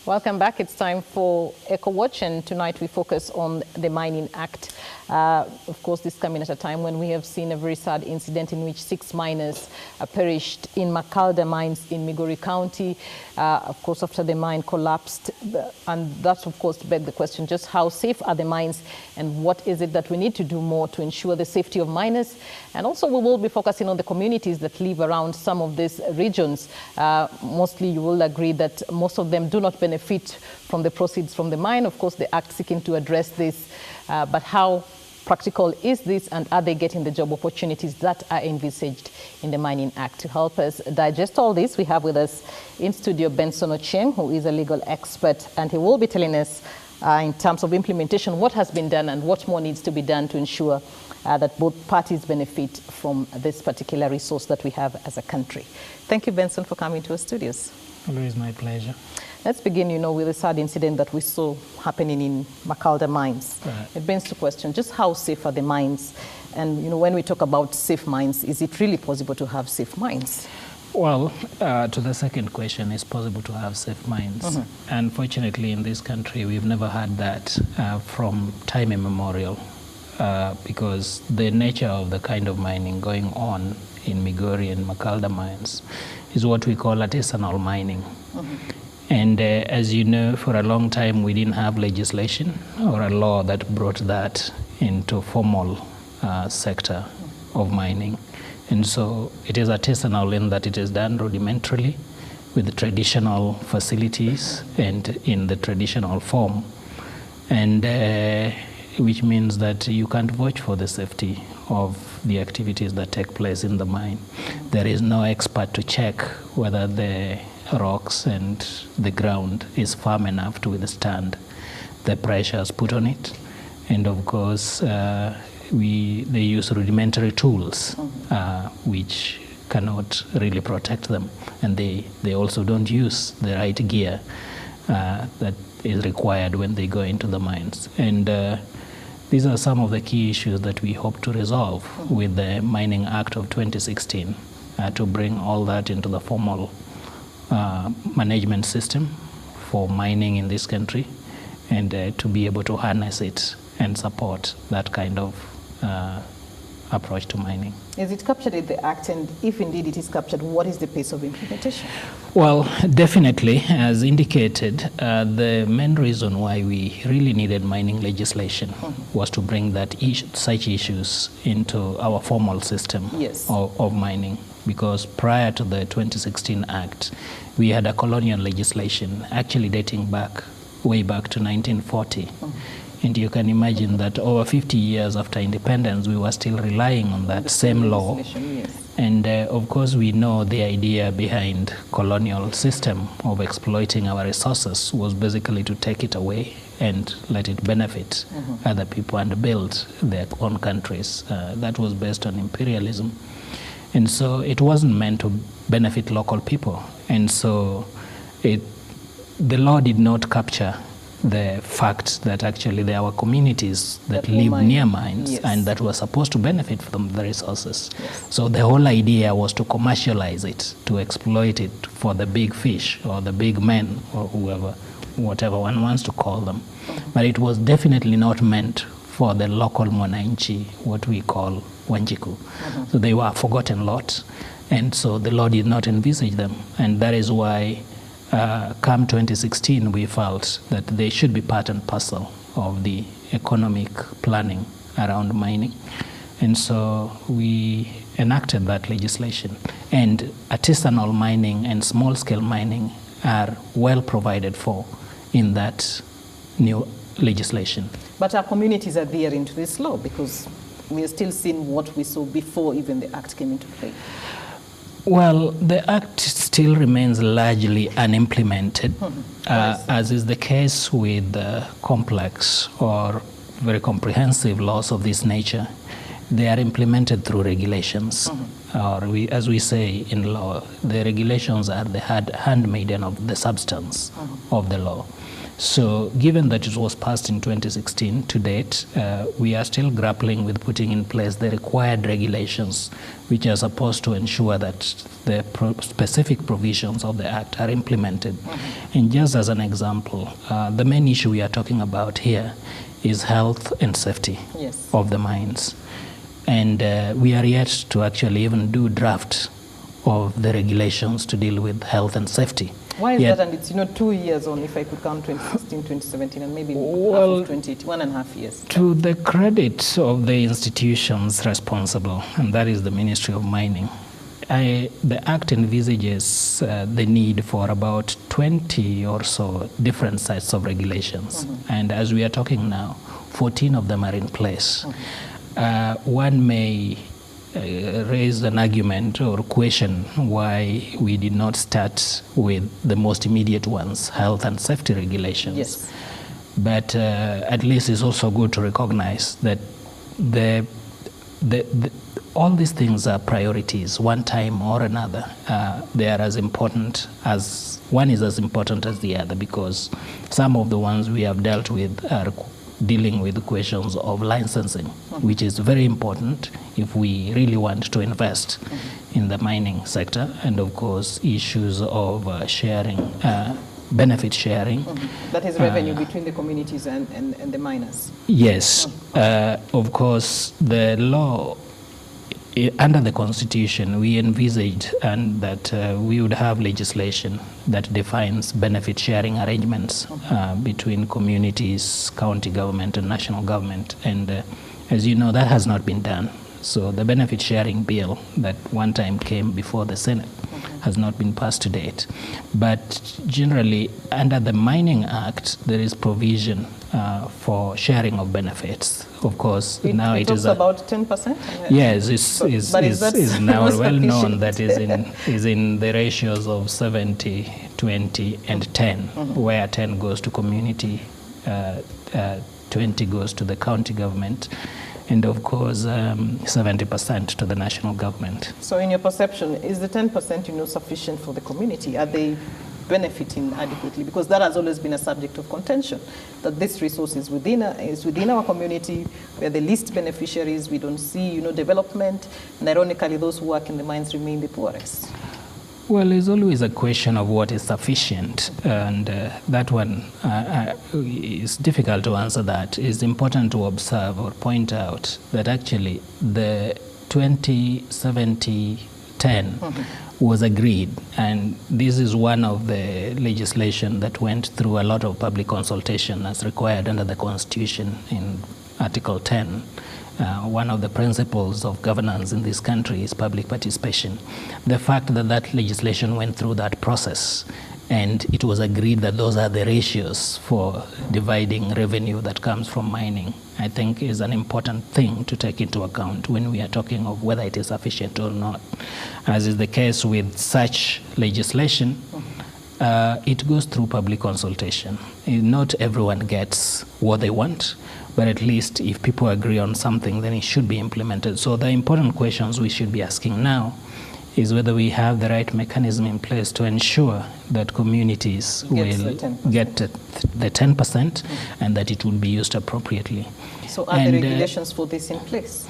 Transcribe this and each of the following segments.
Welcome back. It's time for Eco Watch, and tonight we focus on the Mining Act. Of course, this coming at a time when we have seen a very sad incident in which 6 miners perished in Makalda mines in Migori County, of course, after the mine collapsed. And that, of course, begs the question, just how safe are the mines, and what is it that we need to do more to ensure the safety of miners? And also, we will be focusing on the communities that live around some of these regions. Mostly, you will agree that most of them do not benefit from the proceeds from the mine. Of course, the Act seeking to address this, but how practical is this, and are they getting the job opportunities that are envisaged in the Mining Act? To help us digest all this, we have with us in studio Benson Ochieng, who is a legal expert, and he will be telling us in terms of implementation what has been done and what more needs to be done to ensure that both parties benefit from this particular resource that we have as a country. Thank you, Benson, for coming to our studios. Always my pleasure. Let's begin, with a sad incident that we saw happening in Makalda mines. Right. It brings to question just how safe are the mines? And, when we talk about safe mines, is it really possible to have safe mines? Well, to the second question, it's possible to have safe mines. Mm-hmm. Unfortunately, in this country, we've never had that from time immemorial because the nature of the kind of mining going on in Migori and Makalda mines is what we call artisanal mining. Mm-hmm. And as you know, for a long time, we didn't have legislation or a law that brought that into formal sector of mining. And so it is artisanal in that it is done rudimentarily with the traditional facilities and in the traditional form. And which means that you can't vouch for the safety of the activities that take place in the mine. There is no expert to check whether the rocks and the ground is firm enough to withstand the pressures put on it. And of course, they use rudimentary tools which cannot really protect them. And they also don't use the right gear that is required when they go into the mines. And these are some of the key issues that we hope to resolve with the Mining Act of 2016 to bring all that into the formal management system for mining in this country, and to be able to harness it and support that kind of approach to mining. Is it captured in the Act, and if indeed it is captured, what is the pace of implementation? Well, definitely, as indicated, the main reason why we really needed mining legislation was to bring that such issues into our formal system of mining. Because prior to the 2016 Act, we had a colonial legislation actually dating back, way back to 1940. And you can imagine that over 50 years after independence, we were still relying on that same law. And of course, we know the idea behind colonial system of exploiting our resources was basically to take it away and let it benefit other people and build their own countries. That was based on imperialism. And so it wasn't meant to benefit local people. And so the law did not capture the fact that actually there were communities that live near mines and that were supposed to benefit from the resources. So the whole idea was to commercialize it, to exploit it for the big fish or the big men or whoever, whatever one wants to call them. But it was definitely not meant for the local mwananchi, what we call Wanjiku. So they were a forgotten lot, and so the law did not envisage them. And that is why come 2016, we felt that they should be part and parcel of the economic planning around mining. And so we enacted that legislation. And artisanal mining and small-scale mining are well provided for in that new legislation. But our communities are adhering to this law because we are still seeing what we saw before even the Act came into play. Well, the Act still remains largely unimplemented, as is the case with complex or very comprehensive laws of this nature. They are implemented through regulations, or as we say in law, the regulations are the handmaiden of the substance of the law. So given that it was passed in 2016 to date, we are still grappling with putting in place the required regulations which are supposed to ensure that the specific provisions of the Act are implemented. And just as an example, the main issue we are talking about here is health and safety of the mines. And we are yet to actually even do draft of the regulations to deal with health and safety. Why is that? And it's 2 years on, if I could count 2016, 2017, and maybe half of 2018, 1.5 years. To the credit of the institutions responsible, and that is the Ministry of Mining, the Act envisages the need for about 20 or so different sets of regulations. And as we are talking now, 14 of them are in place. One may raise an argument or question why we did not start with the most immediate ones, health and safety regulations. Yes. But at least it's also good to recognize that all these things are priorities, one time or another. They are as important as, one is as important as the other, because some of the ones we have dealt with are dealing with questions of licensing, which is very important if we really want to invest in the mining sector, and of course issues of sharing, benefit sharing. That is revenue between the communities and the miners. Yes, of course the law, under the Constitution, we envisaged that we would have legislation that defines benefit sharing arrangements between communities, county government, and national government. And as you know, that has not been done. So the benefit sharing bill that one time came before the Senate has not been passed to date. But generally, under the Mining Act, there is provision for sharing of benefits. Of course, now it is about 10%. Yes, is now well known that is in the ratios of 70, 20, and 10, where 10 goes to community, 20 goes to the county government, and of course 70% to the national government. So in your perception, is the 10% sufficient for the community? Are they benefiting adequately? Because that has always been a subject of contention, that this resource is within our community. We're the least beneficiaries. We don't see development, and ironically those who work in the mines remain the poorest. Well, it's always a question of what is sufficient, and that one is difficult to answer. That is important to observe or point out that actually the 2070-10 was agreed, and this is one of the legislation that went through a lot of public consultation as required under the Constitution in Article 10. One of the principles of governance in this country is public participation. The fact that that legislation went through that process and it was agreed that those are the ratios for dividing revenue that comes from mining, I think is an important thing to take into account when we are talking of whether it is sufficient or not. As is the case with such legislation, it goes through public consultation. Not everyone gets what they want, but at least if people agree on something, then it should be implemented. So the important questions we should be asking now is whether we have the right mechanism in place to ensure that communities will get the 10% and that it will be used appropriately. So are the regulations for this in place?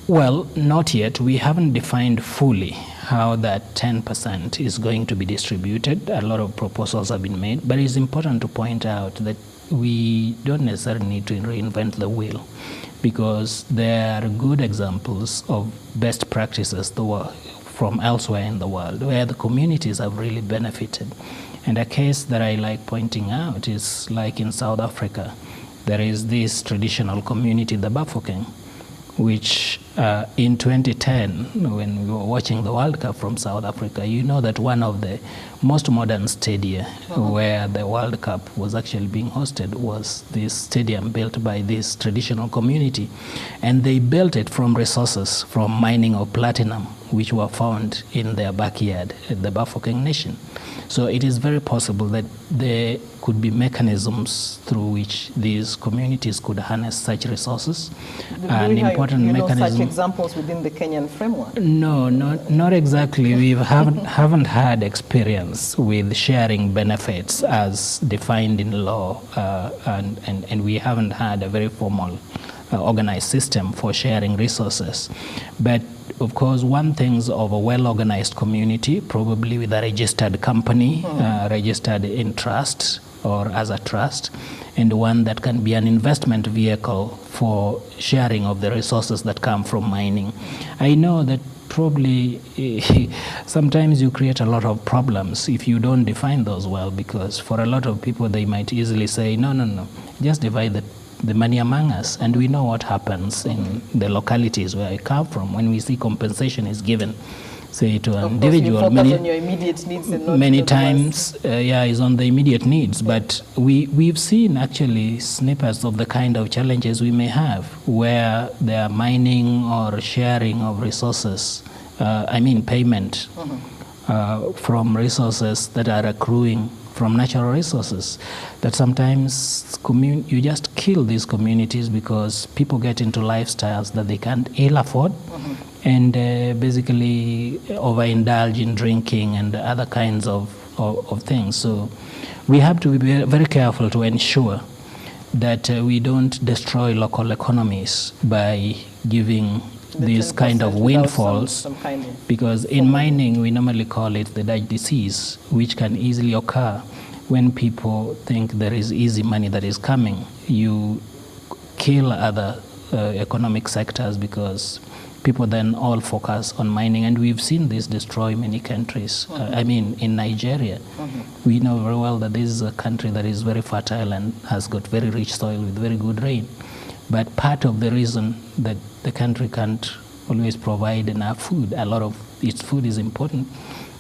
Well, not yet. We haven't defined fully how that 10% is going to be distributed. A lot of proposals have been made, but it's important to point out that we don't necessarily need to reinvent the wheel, because there are good examples of best practices from elsewhere in the world where the communities have really benefited. And a case that I like pointing out is like in South Africa. There is this traditional community, the Bafokeng, which in 2010, when we were watching the World Cup from South Africa, you know that one of the most modern stadia where the World Cup was actually being hosted was this stadium built by this traditional community. And they built it from resources from mining of platinum, which were found in their backyard at the Bafokeng Nation. So it is very possible that there could be mechanisms through which these communities could harness such resources. An important mechanism examples within the Kenyan framework? No, not exactly. We haven't had experience with sharing benefits as defined in law, and we haven't had a very formal organized system for sharing resources. But of course, one thing's of a well-organized community, probably with a registered company, registered in trust or as a trust, and one that can be an investment vehicle for sharing of the resources that come from mining. I know that probably sometimes you create a lot of problems if you don't define those well, because for a lot of people they might easily say, no, just divide the money among us. And we know what happens in the localities where I come from when we see compensation is given, say, to an individual. You focus on your immediate needs and not many times, is on the immediate needs. But we've seen actually snippets of the kind of challenges we may have where there are mining or sharing of resources, payment from resources that are accruing from natural resources, that sometimes you just kill these communities because people get into lifestyles that they can't ill afford, and basically overindulge in drinking and other kinds of things. So we have to be very careful to ensure that we don't destroy local economies by giving these kind of windfalls, because in mining we normally call it the Dutch disease, which can easily occur when people think there is easy money that is coming. You kill other economic sectors because people then all focus on mining, and we've seen this destroy many countries. In Nigeria, we know very well that this is a country that is very fertile and has got very rich soil with very good rain. But part of the reason that the country can't always provide enough food, a lot of its food is important,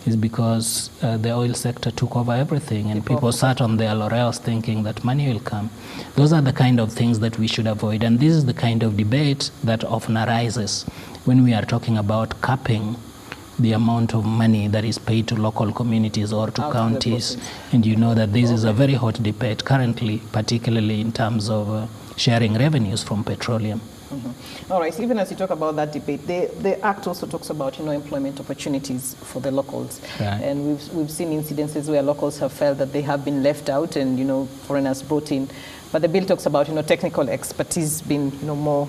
is because the oil sector took over everything, and people sat on their laurels thinking that money will come. Those are the kind of things that we should avoid, and this is the kind of debate that often arises when we are talking about capping the amount of money that is paid to local communities or to counties. And you know that this is a very hot debate currently, particularly in terms of sharing revenues from petroleum. All right, so even as you talk about that debate, the Act also talks about employment opportunities for the locals. Right. And we've seen incidences where locals have felt that they have been left out and foreigners brought in. But the bill talks about technical expertise being more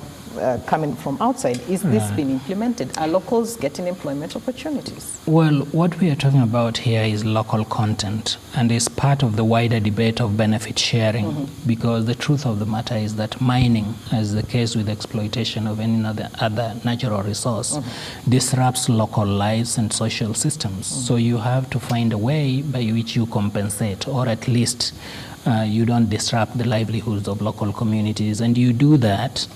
coming from outside. Is this being implemented? Are locals getting employment opportunities? Well, what we are talking about here is local content, and is part of the wider debate of benefit sharing, because the truth of the matter is that mining, as the case with exploitation of any other natural resource, disrupts local lives and social systems. So you have to find a way by which you compensate, or at least you don't disrupt the livelihoods of local communities, and you do that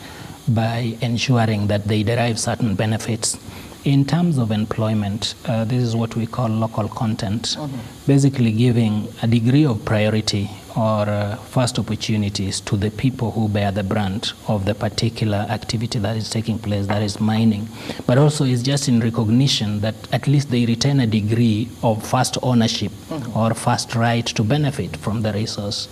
by ensuring that they derive certain benefits. In terms of employment, this is what we call local content, basically giving a degree of priority or first opportunities to the people who bear the brunt of the particular activity that is taking place, that is mining. But also is just in recognition that at least they retain a degree of first ownership or first right to benefit from the resource.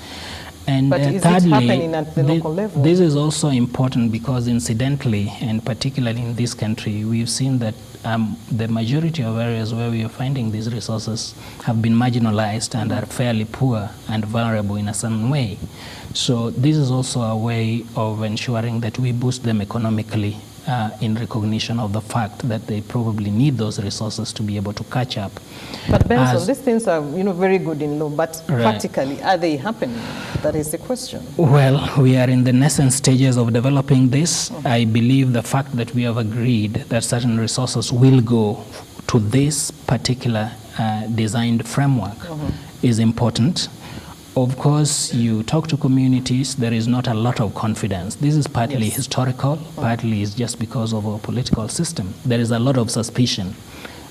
And but is thirdly, it happening at the local level? This is also important because incidentally, and particularly in this country, we've seen that the majority of areas where we are finding these resources have been marginalized and are fairly poor and vulnerable in a certain way. So this is also a way of ensuring that we boost them economically in recognition of the fact that they probably need those resources to be able to catch up. But Benson, these things are very good in law, but practically, are they happening? That is the question. Well, we are in the nascent stages of developing this. I believe the fact that we have agreed that certain resources will go to this particular designed framework is important. Of course, you talk to communities, there is not a lot of confidence. This is partly historical, partly is just because of our political system. There is a lot of suspicion,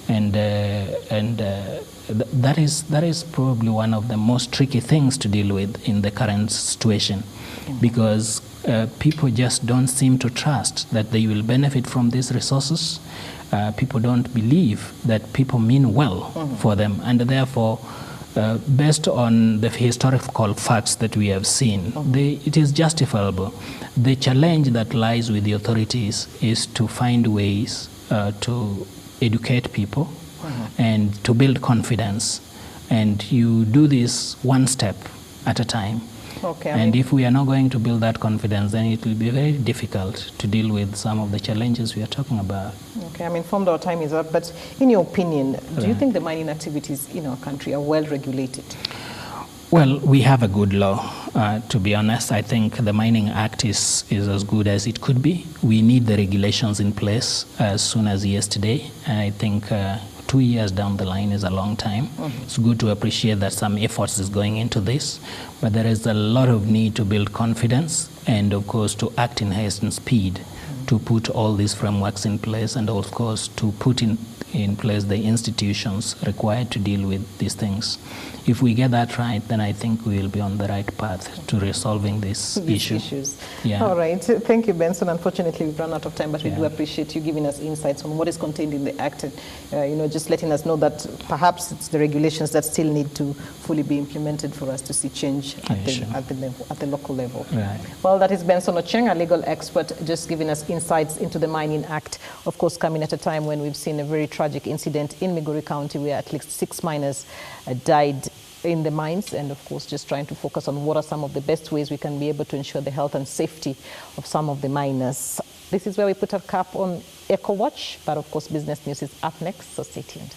and that is probably one of the most tricky things to deal with in the current situation, because people just don't seem to trust that they will benefit from these resources. People don't believe that people mean well for them, and therefore based on the historical facts that we have seen, it is justifiable. The challenge that lies with the authorities is to find ways to educate people and to build confidence. And you do this one step at a time. Okay, and if we are not going to build that confidence, then it will be very difficult to deal with some of the challenges we are talking about. Okay, informed our time is up, but in your opinion, do you think the mining activities in our country are well regulated? Well, we have a good law. To be honest, I think the Mining Act is as good as it could be. We need the regulations in place as soon as yesterday. I think 2 years down the line is a long time. It's good to appreciate that some efforts is going into this, but there is a lot of need to build confidence and, of course, to act in haste and speed to put all these frameworks in place and, of course, to put in place the institutions required to deal with these things. If we get that right, then I think we will be on the right path to resolving these issues. Yeah. All right. Thank you, Benson. Unfortunately, we've run out of time, but we do appreciate you giving us insights on what is contained in the Act and, just letting us know that perhaps it's the regulations that still need to fully be implemented for us to see change at the local level. Right. Well, that is Benson Ochieng, a legal expert, just giving us insights into the Mining Act, of course, coming at a time when we've seen a very tragic incident in Migori County where at least 6 miners died in the mines, and of course just trying to focus on what are some of the best ways we can be able to ensure the health and safety of some of the miners. This is where we put a cap on EcoWatch, but of course business news is up next, so stay tuned.